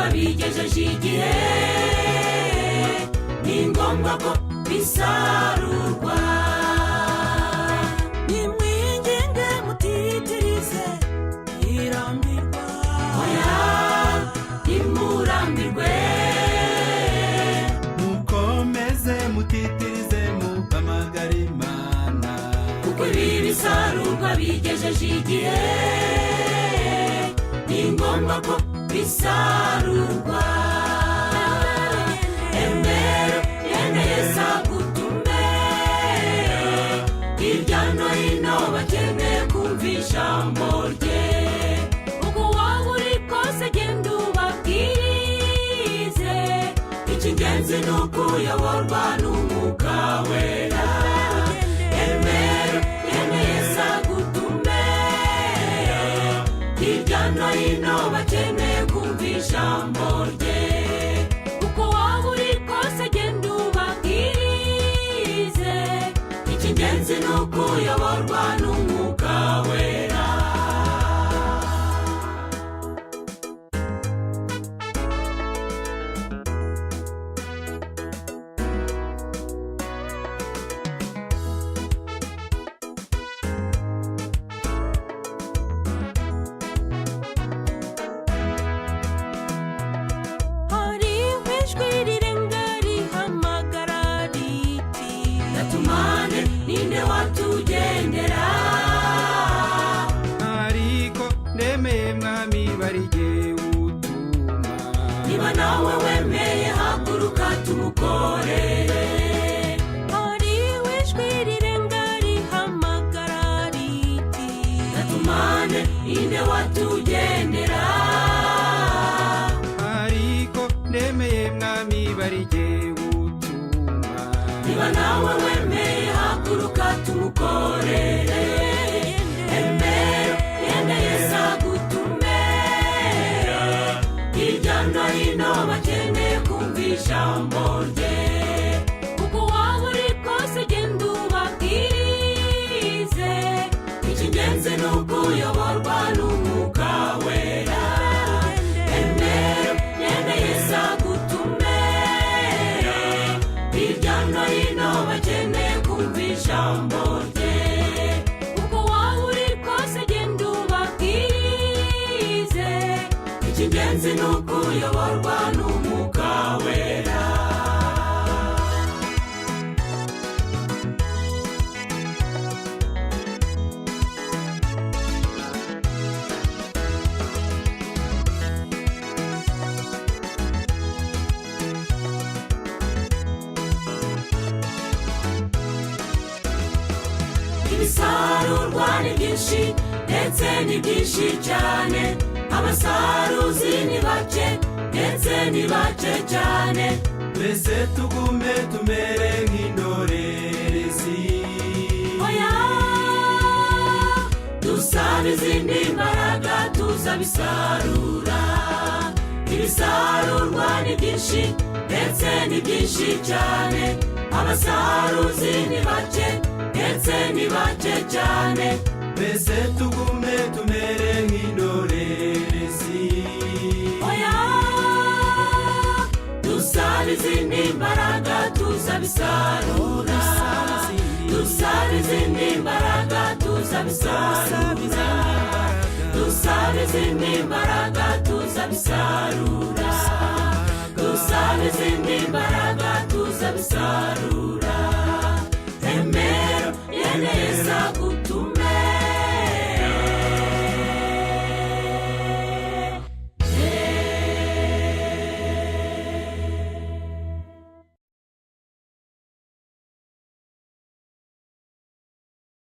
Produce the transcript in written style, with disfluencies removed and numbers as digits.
ibisarurwa bigejeje igihe ni ngombwa ko bisarurwa. nimwinginge mutitirize irambirwa, oya nimurambirwe, mukomeze mutitirize muhamagare Imana, kuko ibi bisarurwa bigejeje igihe ni ngombwa ko bisarurwa. Emera yene Yesu agutume hirya no hino bakeneye kumva ijambo rye. uko waba uri kose genda ubabwirize, Icy'ingenzi ni ukuyoborwa n'Umwuka Wera. Emera yene Yesu agutume hirya no hino bakeneye kumva ijambo rye. uko waba uri kose genda ubabwirize, Icy'ingenzi ni ukuyoborwa n'Umwuka Wera. hariho ijwi rirenga rihamagara riti, Natumane ninde watugendera, ariko nemeye mwami barige utuma, niba nawe wemeye haguruka tumukorere. hariho ijwi rirenga rihamagara riti, Natumane ninde watugendera, ariko nemeye mwami barige utuma, niba nawe wemeye haguruka tumukorere. Emera yende Yesu agutume hirya no hino bakeneye kumva ijambo rye. uko waba uri kose genda ubabwirize, Icy'ingenzi ni ukuyoborwa n'Umwuka Wera. Emera yende Yesu agutume hirya no hino bakeneye kumva ijambo rye. uko waba uri kose genda ubabwirize, Icy'ingenzi ni ukuyoborwa n'Umwuka Wera. Ibisarurwa ni byinshi ndetse ni byinshi cyane, abasaruzi ni bake ndetse ni bake cyane. twese tugume tumere nk'indorerezi, oya Dusaba izindi mbaraga tuzabisarura. Ibisarurwa ni byinshi ndetse ni byinshi cyane, abasaruzi ni bake ndetse ni bake cyane. twese tugume tumere nk'indorerezi, oya Dusaba izindi mbaraga tuzabisarura. Dusaba izindi mbaraga tuzabisarura. Dusaba izindi mbaraga tuzabisarura. Dusaba izindi mbaraga tuzabisarura.